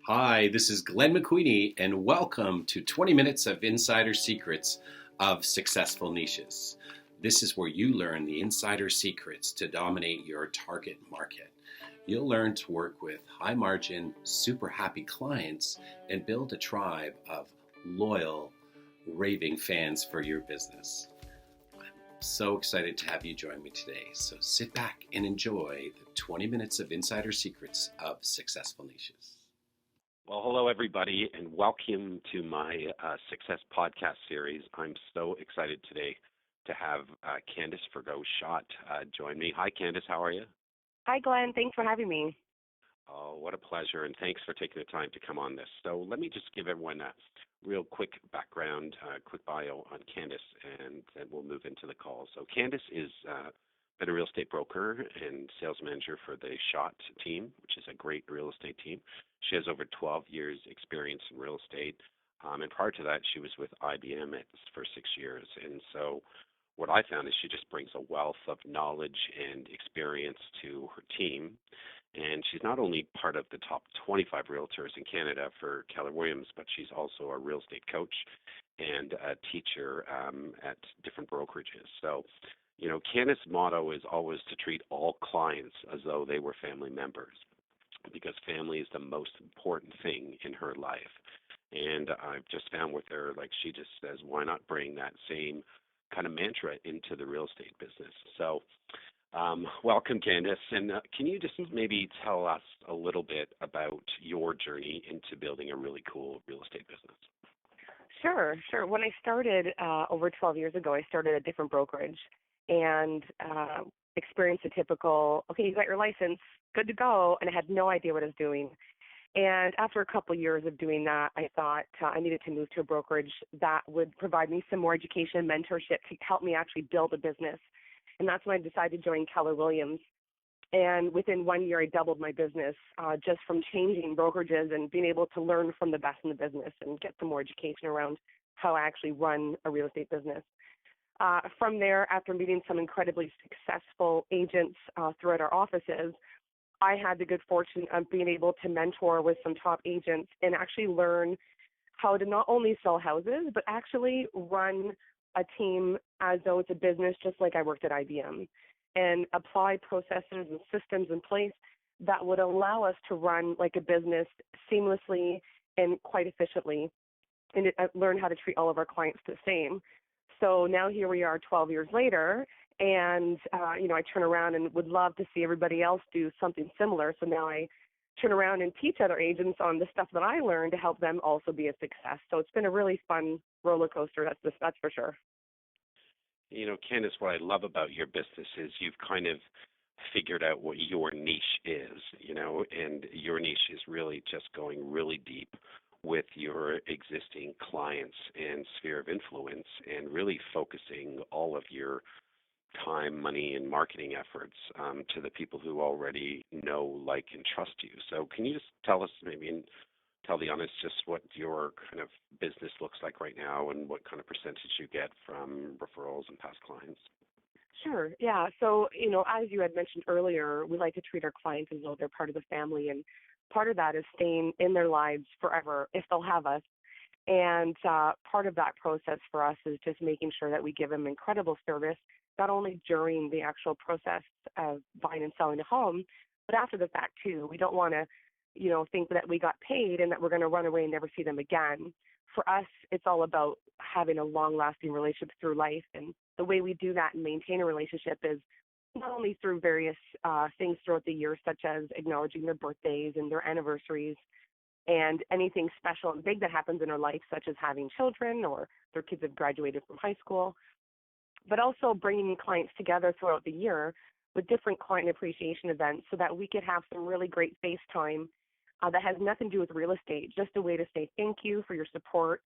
Hi, this is Glenn McQueenie, and welcome to 20 Minutes of Insider Secrets of Successful Niches. This is where you learn the insider secrets to dominate your target market. You'll learn to work with high margin, super happy clients and build a tribe of loyal, raving fans for your business. I'm so excited to have you join me today. So sit back and enjoy the 20 minutes of insider secrets of successful niches. Well, hello, everybody, and welcome to my Success Podcast series. I'm so excited today to have Candice Frigault-Schott join me. Hi, Candice. How are you? Hi, Glenn. Thanks for having me. Oh, what a pleasure, and thanks for taking the time to come on this. So let me just give everyone a real quick background, quick bio on Candice, and then we'll move into the call. So Candice is been a real estate broker and sales manager for the Schott team, which is a great real estate team. She has over 12 years experience in real estate. And prior to that, she was with IBM for 6 years. And so what I found is she just brings a wealth of knowledge and experience to her team. And she's not only part of the top 25 realtors in Canada for Keller Williams, but she's also a real estate coach and a teacher at different brokerages. So Candice's motto is always to treat all clients as though they were family members, because family is the most important thing in her life. And I've just found with her, like, she just says, why not bring that same kind of mantra into the real estate business? So welcome, Candice. And can you just maybe tell us a little bit about your journey into building a really cool real estate business? Sure. When I started over 12 years ago, I started a different brokerage and experienced a typical, okay, you got your license, good to go, and I had no idea what I was doing. And after a couple of years of doing that, I thought I needed to move to a brokerage that would provide me some more education, mentorship to help me actually build a business. And that's when I decided to join Keller Williams. And within 1 year, I doubled my business just from changing brokerages and being able to learn from the best in the business and get some more education around how I actually run a real estate business. From there, after meeting some incredibly successful agents throughout our offices, I had the good fortune of being able to mentor with some top agents and actually learn how to not only sell houses, but actually run a team as though it's a business, just like I worked at IBM, and apply processes and systems in place that would allow us to run like a business seamlessly and quite efficiently, and learn how to treat all of our clients the same. So now here we are 12 years later, and I turn around and would love to see everybody else do something similar. So now I turn around and teach other agents on the stuff that I learned to help them also be a success. So it's been a really fun roller coaster, that's for sure. Candice, what I love about your business is you've kind of figured out what your niche is, and your niche is really just going really deep with your existing clients and sphere of influence, and really focusing all of your time, money, and marketing efforts to the people who already know, like, and trust you. So can you just tell us, maybe, and tell the audience just what your kind of business looks like right now and what kind of percentage you get from referrals and past clients? Sure. Yeah. So, as you had mentioned earlier, we like to treat our clients as though they're part of the family. And part of that is staying in their lives forever if they'll have us. And part of that process for us is just making sure that we give them incredible service, not only during the actual process of buying and selling a home, but after the fact too. We don't want to, think that we got paid and that we're going to run away and never see them again. For us, it's all about having a long-lasting relationship through life. And the way we do that and maintain a relationship is not only through various things throughout the year, such as acknowledging their birthdays and their anniversaries and anything special and big that happens in their life, such as having children or their kids have graduated from high school, but also bringing clients together throughout the year with different client appreciation events so that we could have some really great face time that has nothing to do with real estate, just a way to say thank you for your support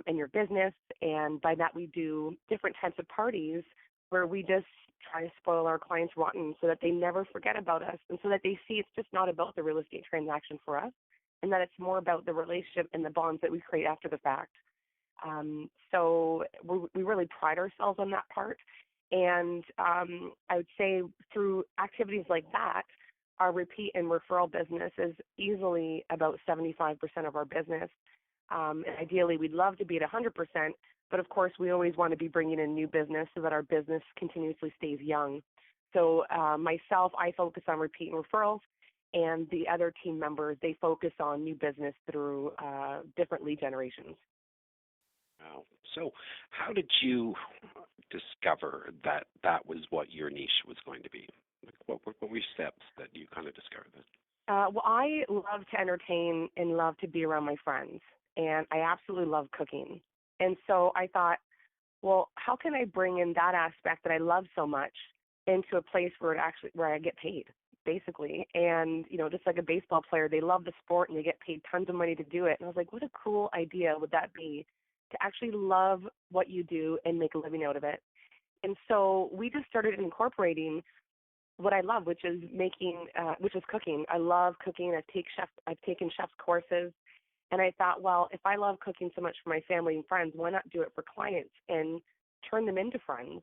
and your business. And by that, we do different types of parties where we just try to spoil our clients rotten so that they never forget about us, and so that they see it's just not about the real estate transaction for us, and that it's more about the relationship and the bonds that we create after the fact. So we really pride ourselves on that part. And I would say through activities like that, our repeat and referral business is easily about 75% of our business. And ideally, we'd love to be at 100%, but of course, we always want to be bringing in new business so that our business continuously stays young. So myself, I focus on repeat and referrals, and the other team members, they focus on new business through different lead generations. Wow. So how did you discover that that was what your niche was going to be? Like, what were your steps that you kind of discovered that? Well, I love to entertain and love to be around my friends, and I absolutely love cooking. And so I thought, well, how can I bring in that aspect that I love so much into a place where I get paid, basically. And, just like a baseball player, they love the sport and they get paid tons of money to do it. And I was like, what a cool idea would that be to actually love what you do and make a living out of it. And so we just started incorporating what I love, which is cooking. I love cooking. I've taken chef's courses. And I thought, well, if I love cooking so much for my family and friends, why not do it for clients and turn them into friends?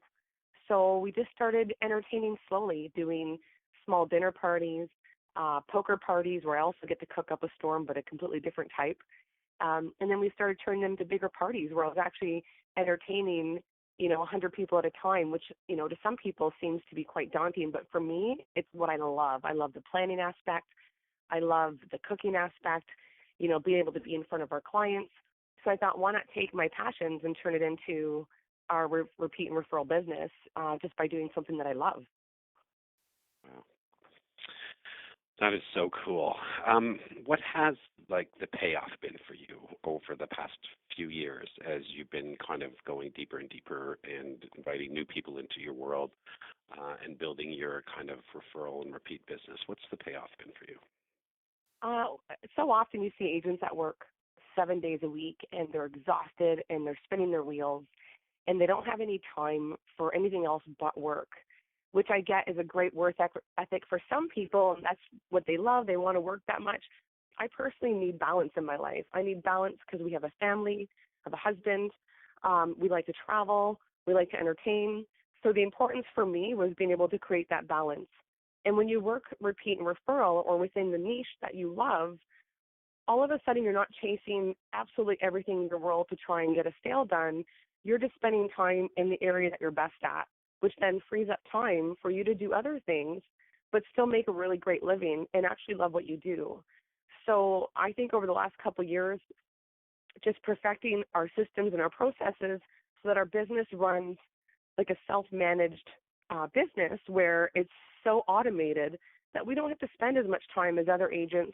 So we just started entertaining slowly, doing small dinner parties, poker parties where I also get to cook up a storm, but a completely different type. And then we started turning them to bigger parties where I was actually entertaining, 100 people at a time, which, to some people seems to be quite daunting. But for me, it's what I love. I love the planning aspect. I love the cooking aspect, being able to be in front of our clients. So I thought, why not take my passions and turn it into our repeat and referral business just by doing something that I love. Wow. That is so cool. What has the payoff been for you over the past few years as you've been kind of going deeper and deeper and inviting new people into your world and building your kind of referral and repeat business? What's the payoff been for you? So often you see agents that work 7 days a week and they're exhausted and they're spinning their wheels and they don't have any time for anything else but work, which I get is a great work ethic for some people, and that's what they love. They want to work that much. I personally need balance in my life. I need balance because we have a family, have a husband. We like to travel. We like to entertain. So the importance for me was being able to create that balance. And when you work repeat and referral or within the niche that you love, all of a sudden you're not chasing absolutely everything in the world to try and get a sale done. You're just spending time in the area that you're best at, which then frees up time for you to do other things, but still make a really great living and actually love what you do. So I think over the last couple of years, just perfecting our systems and our processes so that our business runs like a self-managed business where it's so automated that we don't have to spend as much time as other agents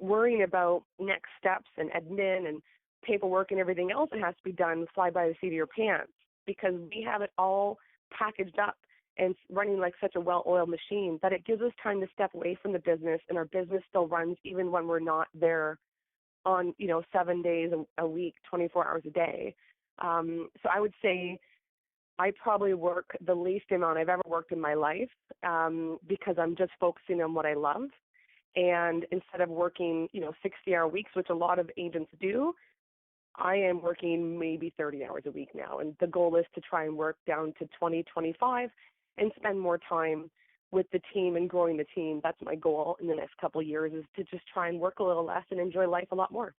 worrying about next steps and admin and paperwork and everything else that has to be done fly by the seat of your pants, because we have it all packaged up and running like such a well-oiled machine that it gives us time to step away from the business, and our business still runs even when we're not there on 7 days a week, 24 hours a day. So I would say I probably work the least amount I've ever worked in my life because I'm just focusing on what I love. And instead of working 60-hour weeks, which a lot of agents do, I am working maybe 30 hours a week now. And the goal is to try and work down to 20, 25 and spend more time with the team and growing the team. That's my goal in the next couple of years, is to just try and work a little less and enjoy life a lot more.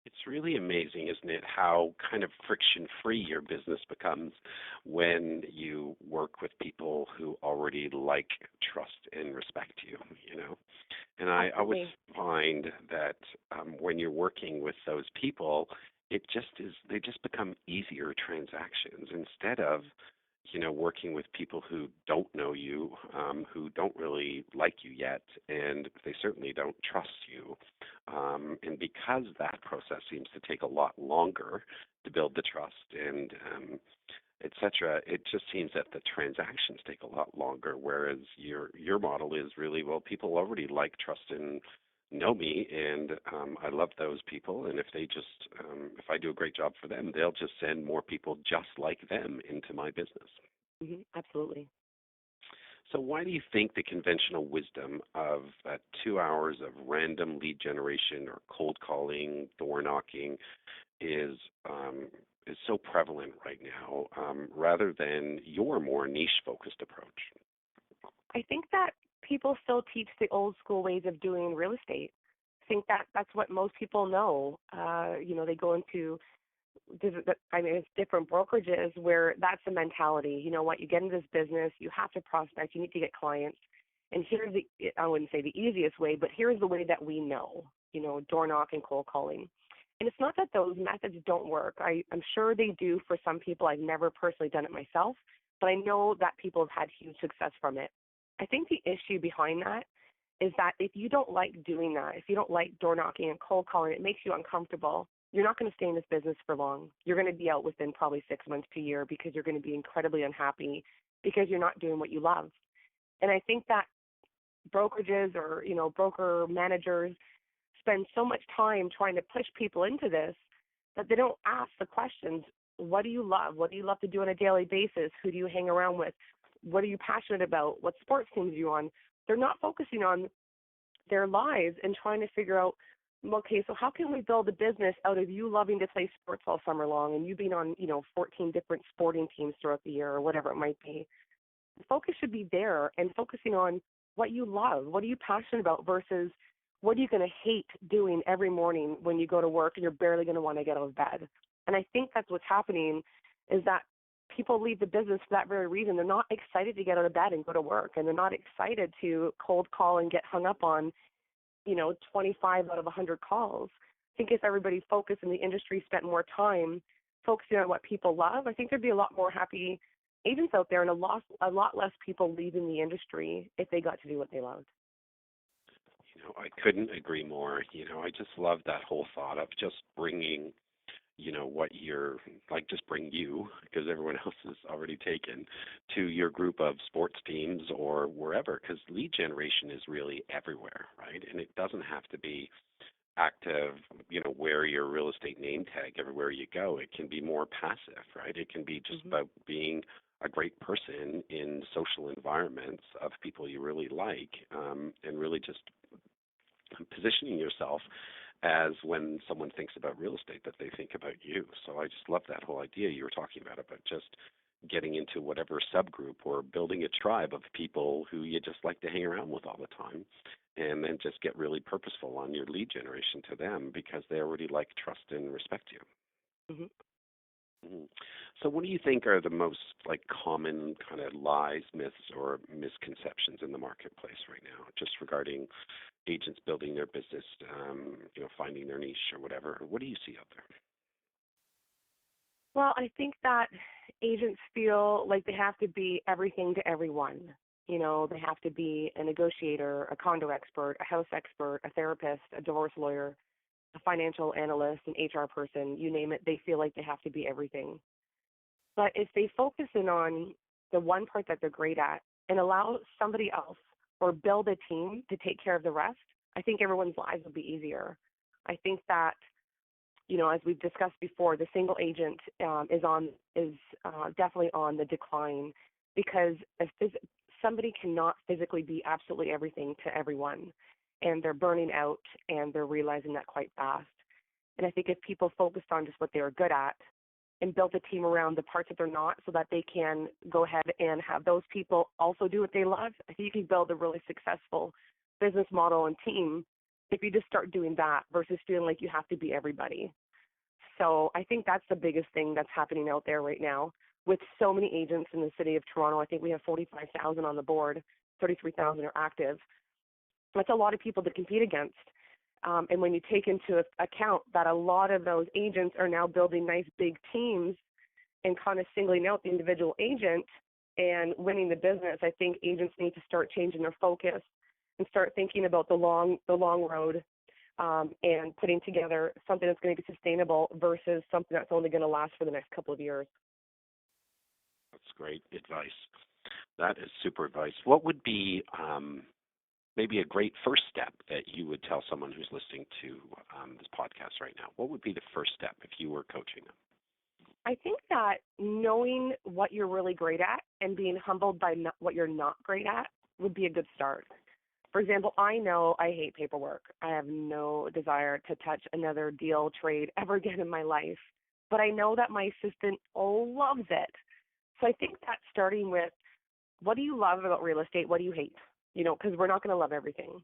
It's really amazing, isn't it, how kind of friction-free your business becomes when you work with people who already like, trust, and respect you, And I always find that when you're working with those people, they just become easier transactions instead of, working with people who don't know you, who don't really like you yet, and they certainly don't trust you. And because that process seems to take a lot longer to build the trust and et cetera, it just seems that the transactions take a lot longer, whereas your model is really, well, people already like, trust, and know me, and I love those people, and if I do a great job for them, they'll just send more people just like them into my business. Mm-hmm, absolutely. So why do you think the conventional wisdom of 2 hours of random lead generation or cold calling, door knocking is so prevalent right now, rather than your more niche-focused approach? I think that people still teach the old school ways of doing real estate. I think that's what most people know. They go into it's different brokerages where that's the mentality. You know what? You get into this business, you have to prospect, you need to get clients, and here's I wouldn't say the easiest way, but here's the way that we know. Door knocking, cold calling. And it's not that those methods don't work. I'm sure they do for some people. I've never personally done it myself, but I know that people have had huge success from it. I think the issue behind that is that if you don't like doing that, if you don't like door knocking and cold calling, it makes you uncomfortable. You're not going to stay in this business for long. You're going to be out within probably 6 months to a year because you're going to be incredibly unhappy because you're not doing what you love. And I think that brokerages or, broker managers spend so much time trying to push people into this that they don't ask the questions. What do you love? What do you love to do on a daily basis? Who do you hang around with? What are you passionate about? What sports teams are you on? They're not focusing on their lives and trying to figure out, okay, so how can we build a business out of you loving to play sports all summer long and you being on, 14 different sporting teams throughout the year or whatever it might be? The focus should be there and focusing on what you love. What are you passionate about versus what are you going to hate doing every morning when you go to work and you're barely going to want to get out of bed? And I think that's what's happening is that people leave the business for that very reason. They're not excited to get out of bed and go to work, and they're not excited to cold call and get hung up on, 25 out of 100 calls. I think if everybody focused in the industry spent more time focusing on what people love, I think there'd be a lot more happy agents out there and a lot less people leaving the industry if they got to do what they loved. I couldn't agree more. I just love that whole thought of just bringing, what you're like, just bring you, because everyone else is already taken, to your group of sports teams or wherever, because lead generation is really everywhere, right? And it doesn't have to be active, wear your real estate name tag everywhere you go. It can be more passive, right? It can be just about being a great person in social environments of people you really like, and really just positioning yourself as when someone thinks about real estate that they think about you. So I just love that whole idea you were talking about just getting into whatever subgroup or building a tribe of people who you just like to hang around with all the time, and then just get really purposeful on your lead generation to them because they already like, trust, and respect you. So what do you think are the most common kind of lies, myths, or misconceptions in the marketplace right now, just regarding agents building their business, finding their niche or whatever? What do you see out there? Well, I think that agents feel like they have to be everything to everyone. They have to be a negotiator, a condo expert, a house expert, a therapist, a divorce lawyer, a financial analyst, an HR person, you name it. They feel like they have to be everything. But if they focus in on the one part that they're great at and allow somebody else or build a team to take care of the rest, I think everyone's lives will be easier. I think that, as we've discussed before, the single agent is definitely on the decline because somebody cannot physically be absolutely everything to everyone, and they're burning out and they're realizing that quite fast. And I think if people focused on just what they are good at and built a team around the parts that they're not so that they can go ahead and have those people also do what they love, I think you can build a really successful business model and team if you just start doing that versus feeling like you have to be everybody. So I think that's the biggest thing that's happening out there right now with so many agents in the city of Toronto. I think we have 45,000 on the board, 33,000 are active. That's a lot of people to compete against. And when you take into account that a lot of those agents are now building nice big teams and kind of singling out the individual agent and winning the business, I think agents need to start changing their focus and start thinking about the long road and putting together something that's going to be sustainable versus something that's only going to last for the next couple of years. That's great advice. That is super advice. What would be maybe a great first step that you would tell someone who's listening to this podcast right now? What would be the first step if you were coaching them? I think that knowing what you're really great at and being humbled by what you're not great at would be a good start. For example, I know I hate paperwork. I have no desire to touch another deal, trade ever again in my life. But I know that my assistant loves it. So I think that starting with, what do you love about real estate? What do you hate? because we're not going to love everything.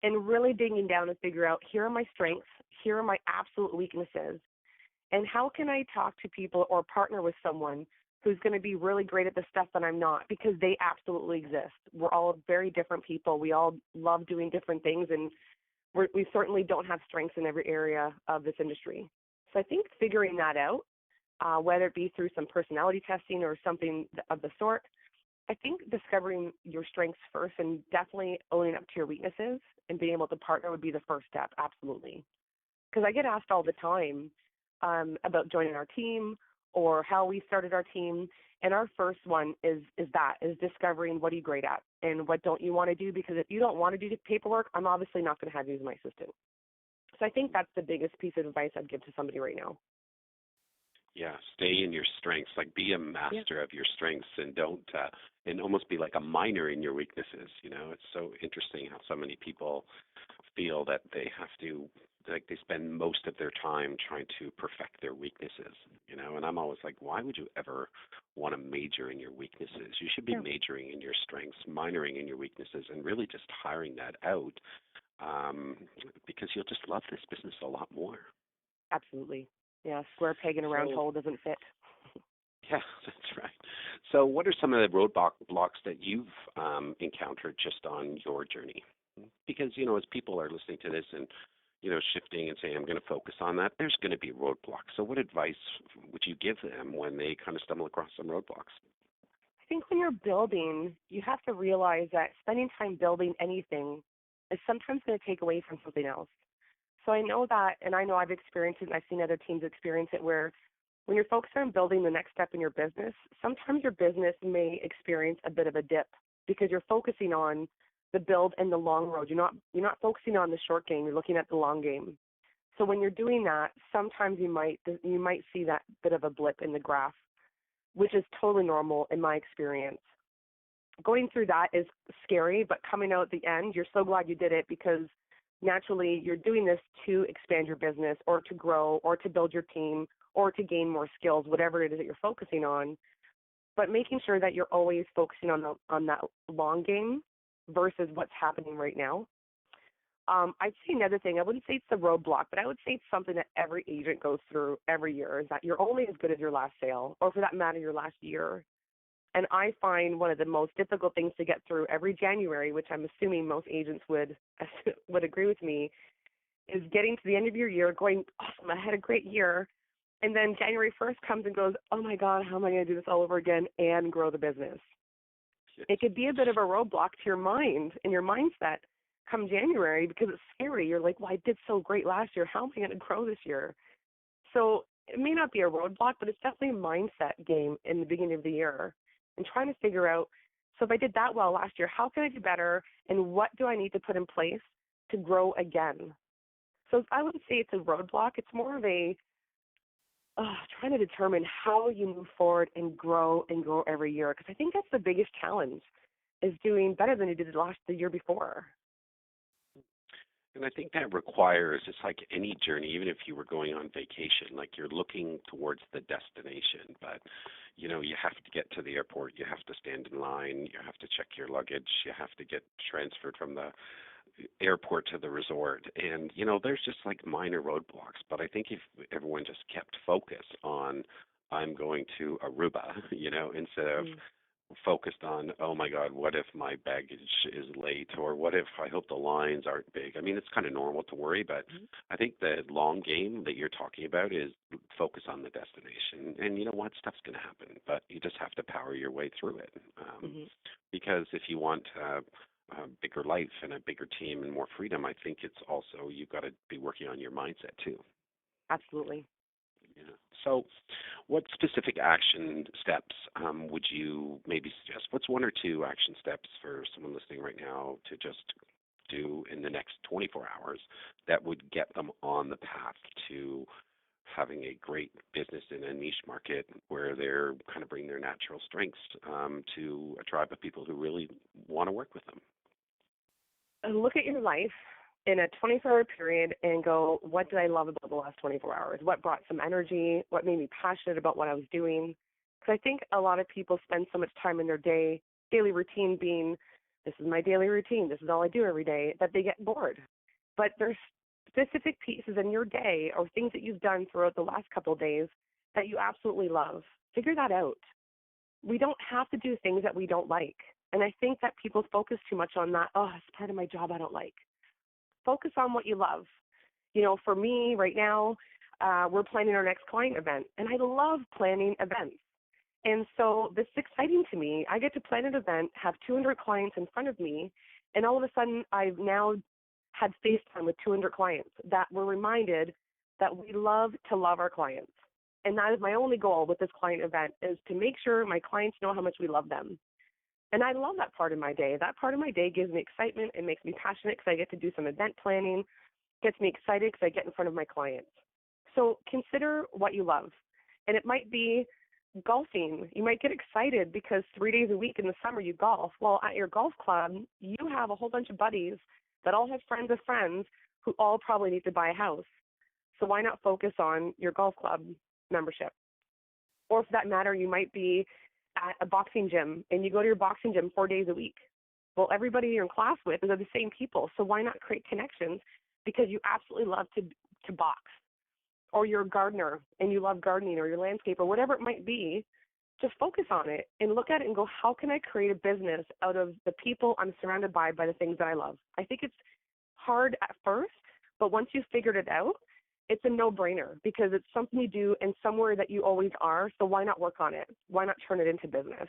And really digging down to figure out, here are my strengths, here are my absolute weaknesses, and how can I talk to people or partner with someone who's going to be really great at the stuff that I'm not, because they absolutely exist. We're all very different people. We all love doing different things, and we certainly don't have strengths in every area of this industry. So I think figuring that out, whether it be through some personality testing or something of the sort, I think discovering your strengths first and definitely owning up to your weaknesses and being able to partner would be the first step, absolutely. Because I get asked all the time about joining our team or how we started our team, and our first one is discovering what are you great at and what don't you want to do, because if you don't want to do the paperwork, I'm obviously not going to have you as my assistant. So I think that's the biggest piece of advice I'd give to somebody right now. Yeah, stay in your strengths. Like, be a master of your strengths, and don't and almost be like a minor in your weaknesses. It's so interesting how so many people feel that they have to, like, they spend most of their time trying to perfect their weaknesses. And I'm always like, why would you ever want to major in your weaknesses? You should be majoring in your strengths, minoring in your weaknesses, and really just hiring that out, because you'll just love this business a lot more. Absolutely. Yeah, square peg in a round hole doesn't fit. Yeah, that's right. So what are some of the roadblocks that you've encountered just on your journey? Because, as people are listening to this and, shifting and saying, I'm going to focus on that, there's going to be roadblocks. So what advice would you give them when they kind of stumble across some roadblocks? I think when you're building, you have to realize that spending time building anything is sometimes going to take away from something else. So I know that, and I know I've experienced it, and I've seen other teams experience it, where when you're focused on building the next step in your business, sometimes your business may experience a bit of a dip because you're focusing on the build and the long road. You're not focusing on the short game. You're looking at the long game. So when you're doing that, sometimes you might see that bit of a blip in the graph, which is totally normal in my experience. Going through that is scary, but coming out at the end, you're so glad you did it, because naturally you're doing this to expand your business or to grow or to build your team or to gain more skills, whatever it is that you're focusing on. But making sure that you're always focusing on that long game versus what's happening right now. I'd say another thing, I wouldn't say it's the roadblock, but I would say it's something that every agent goes through every year, is that you're only as good as your last sale, or for that matter, your last year. And I find one of the most difficult things to get through every January, which I'm assuming most agents would agree with me, is getting to the end of your year going, awesome, I had a great year. And then January 1st comes and goes, oh my God, how am I going to do this all over again and grow the business? Yes. It could be a bit of a roadblock to your mind and your mindset come January, because it's scary. You're like, well, I did so great last year. How am I going to grow this year? So it may not be a roadblock, but it's definitely a mindset game in the beginning of the year, and trying to figure out, so if I did that well last year, how can I do better, and what do I need to put in place to grow again? So I wouldn't say it's a roadblock. It's more of a trying to determine how you move forward and grow every year, because I think that's the biggest challenge, is doing better than you did the year before. And I think that requires, it's like any journey, even if you were going on vacation, like you're looking towards the destination, but you have to get to the airport, you have to stand in line, you have to check your luggage, you have to get transferred from the airport to the resort. And, there's just like minor roadblocks, but I think if everyone just kept focus on, I'm going to Aruba, instead of focused on, oh my God, what if my baggage is late, or what if I hope the lines aren't big? I mean, it's kind of normal to worry, but I think the long game that you're talking about is focus on the destination. And you know what? Stuff's going to happen, but you just have to power your way through it. Because if you want a bigger life and a bigger team and more freedom, I think it's also, you've got to be working on your mindset too. Absolutely. Yeah. So what specific action steps would you maybe suggest? What's one or two action steps for someone listening right now to just do in the next 24 hours that would get them on the path to having a great business in a niche market where they're kind of bring their natural strengths to a tribe of people who really want to work with them? Look at your life in a 24-hour period and go, what did I love about the last 24 hours? What brought some energy? What made me passionate about what I was doing? Because I think a lot of people spend so much time in their daily routine being this is my daily routine, this is all I do every day, that they get bored. But there's specific pieces in your day or things that you've done throughout the last couple of days that you absolutely love. Figure that out. We don't have to do things that we don't like. And I think that people focus too much on that. Oh, it's part of my job I don't like. Focus on what you love. For me right now, we're planning our next client event, and I love planning events. And so this is exciting to me. I get to plan an event, have 200 clients in front of me, and all of a sudden I've now had FaceTime with 200 clients that were reminded that we love to love our clients. And that is my only goal with this client event, is to make sure my clients know how much we love them. And I love that part of my day. That part of my day gives me excitement. It makes me passionate because I get to do some event planning. Gets me excited because I get in front of my clients. So consider what you love. And it might be golfing. You might get excited because 3 days a week in the summer you golf. Well, at your golf club, you have a whole bunch of buddies that all have friends of friends who all probably need to buy a house. So why not focus on your golf club membership? Or for that matter, you might be at a boxing gym and you go to your boxing gym 4 days a week. Well, everybody you're in class with are the same people. So why not create connections? Because you absolutely love to box. Or you're a gardener and you love gardening, or your landscape, or whatever it might be. Just focus on it and look at it and go, how can I create a business out of the people I'm surrounded by the things that I love? I think it's hard at first, but once you've figured it out, it's a no-brainer because it's something you do and somewhere that you always are. So why not work on it? Why not turn it into business?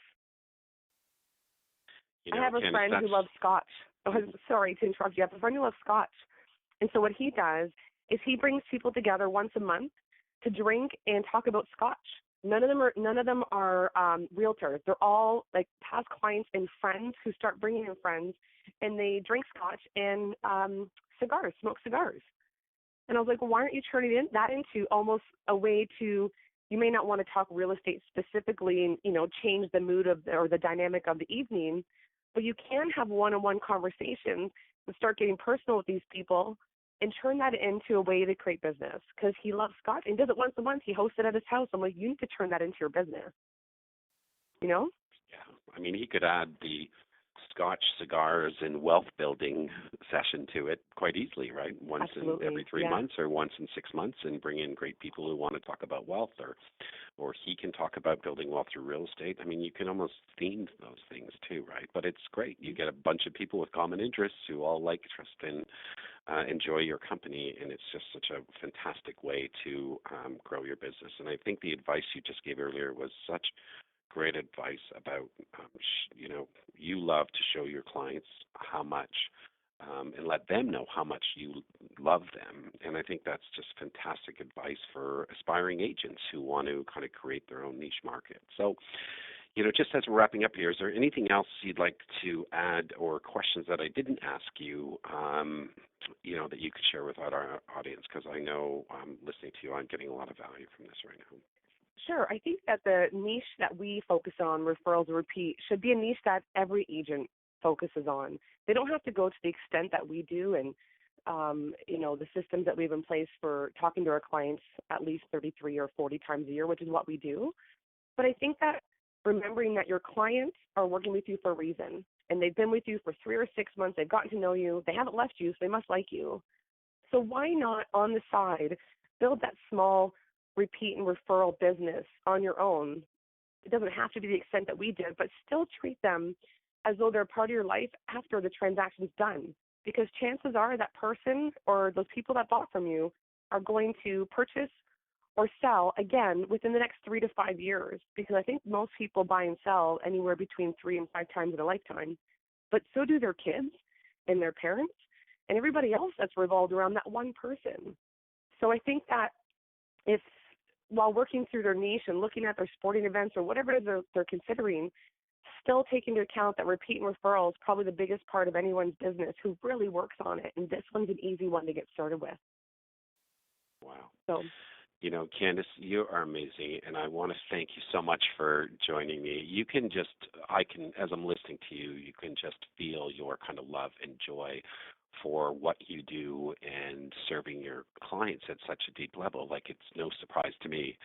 I have a friend who loves scotch. Oh, sorry to interrupt you. I have a friend who loves scotch. And so what he does is he brings people together once a month to drink and talk about scotch. None of them are realtors. They're all like past clients and friends who start bringing in friends, and they drink scotch and smoke cigars. And I was like, well, why aren't you turning that into almost a way to, you may not want to talk real estate specifically and, change the mood or the dynamic of the evening, but you can have one-on-one conversations and start getting personal with these people and turn that into a way to create business, because he loves scotch and does it once a month. He hosts it at his house. I'm like, you need to turn that into your business, Yeah. I mean, he could add the scotch, cigars, and wealth building session to it quite easily, right? Once Absolutely. in every 3 months or once in 6 months, and bring in great people who want to talk about wealth, or he can talk about building wealth through real estate. I mean, you can almost theme those things too, right? But it's great. You get a bunch of people with common interests who all like, trust, and enjoy your company, and it's just such a fantastic way to grow your business. And I think the advice you just gave earlier was such great advice about, you love to show your clients how much and let them know how much you love them. And I think that's just fantastic advice for aspiring agents who want to kind of create their own niche market. So, just as we're wrapping up here, is there anything else you'd like to add or questions that I didn't ask you, that you could share with our audience? Because I know listening to you, I'm getting a lot of value from this right now. Sure. I think that the niche that we focus on, referrals and repeat, should be a niche that every agent focuses on. They don't have to go to the extent that we do, and the systems that we have in place for talking to our clients at least 33 or 40 times a year, which is what we do. But I think that remembering that your clients are working with you for a reason, and they've been with you for 3 or 6 months, they've gotten to know you, they haven't left you, so they must like you. So why not, on the side, build that small repeat and referral business on your own? It doesn't have to be the extent that we did, but still treat them as though they're part of your life after the transaction's done. Because chances are that person or those people that bought from you are going to purchase or sell again within the next 3 to 5 years. Because I think most people buy and sell anywhere between 3 and 5 times in a lifetime. But so do their kids and their parents and everybody else that's revolved around that one person. So I think that if, while working through their niche and looking at their sporting events or whatever it is they're considering, still take into account that repeat and referral is probably the biggest part of anyone's business who really works on it. And this one's an easy one to get started with. Wow. So, Candice, you are amazing, and I want to thank you so much for joining me. As I'm listening to you, you can just feel your kind of love and joy for what you do and serving your clients at such a deep level. Like, it's no surprise to me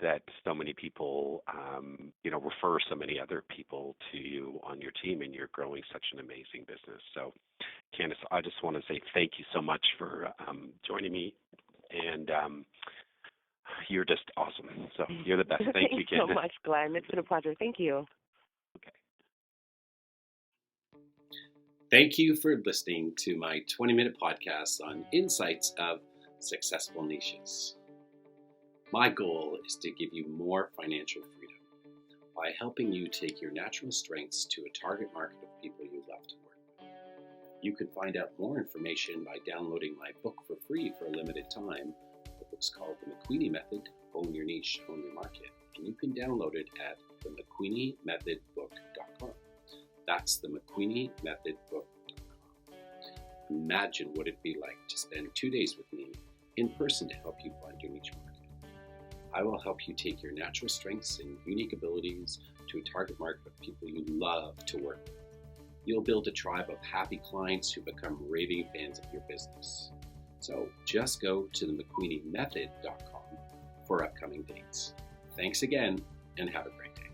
that so many people, refer so many other people to you on your team, and you're growing such an amazing business. So, Candice, I just want to say thank you so much for joining me, and you're just awesome. So you're the best. Thank you, Candice. Thanks so much, Glenn. It's been a pleasure. Thank you. Okay. Thank you for listening to my 20-minute podcast on insights of successful niches. My goal is to give you more financial freedom by helping you take your natural strengths to a target market of people you love to work with. You can find out more information by downloading my book for free for a limited time. The book's called The McQueenie Method, Own Your Niche, Own Your Market, and you can download it at themcqueeniemethodbook.com. That's themcqueeniemethodbook.com. Imagine what it'd be like to spend 2 days with me in person to help you find your niche market. I will help you take your natural strengths and unique abilities to a target market of people you love to work with. You'll build a tribe of happy clients who become raving fans of your business. So just go to themcqueenieMethod.com for upcoming dates. Thanks again, and have a great day.